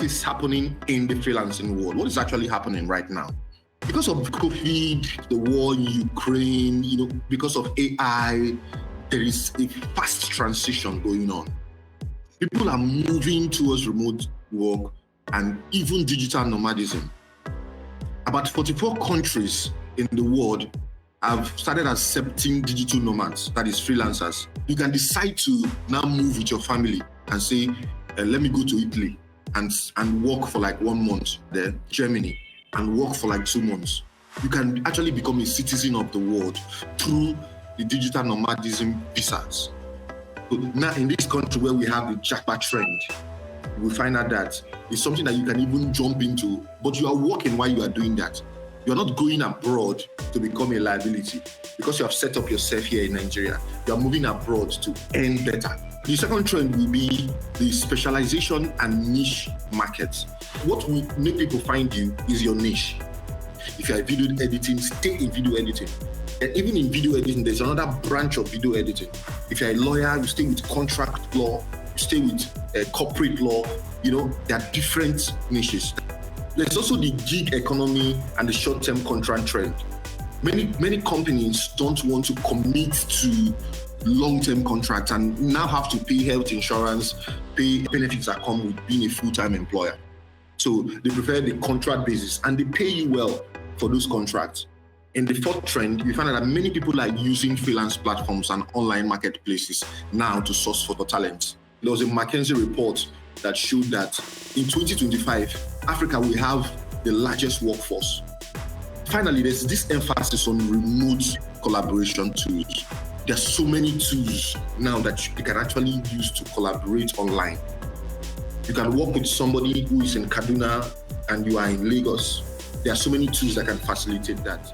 is happening in the freelancing world? What is actually happening right now? Because of COVID, the war in Ukraine, because of AI, there is a fast transition going on. People are moving towards remote work and even digital nomadism. About 44 countries in the world have started accepting digital nomads, that is freelancers. You can decide to now move with your family and say, let me go to Italy and work for like 1 month there, Germany, and work for like 2 months. You can actually become a citizen of the world through the digital nomadism visas. So now in this country where we have the Jackpot trend, we find out that it's something that you can even jump into, but you are working while you are doing that. You're not going abroad to become a liability because you have set up yourself here in Nigeria. You are moving abroad to earn better. The second trend will be the specialization and niche markets. What will make people find you is your niche. If you are video editing, stay in video editing. And even in video editing, there's another branch of video editing. If you're a lawyer, you stay with contract law, you stay with corporate law. There are different niches. There's also the gig economy and the short-term contract trend. Many companies don't want to commit to long-term contracts and now have to pay health insurance, pay benefits that come with being a full-time employer. So they prefer the contract basis and they pay you well for those contracts. In the fourth trend, we find out that many people are using freelance platforms and online marketplaces now to source for talent. There was a McKinsey report that showed that in 2025, Africa will have the largest workforce. Finally, there's this emphasis on remote collaboration tools. There's so many tools now that you can actually use to collaborate online. You can work with somebody who is in Kaduna and you are in Lagos. There are so many tools that can facilitate that.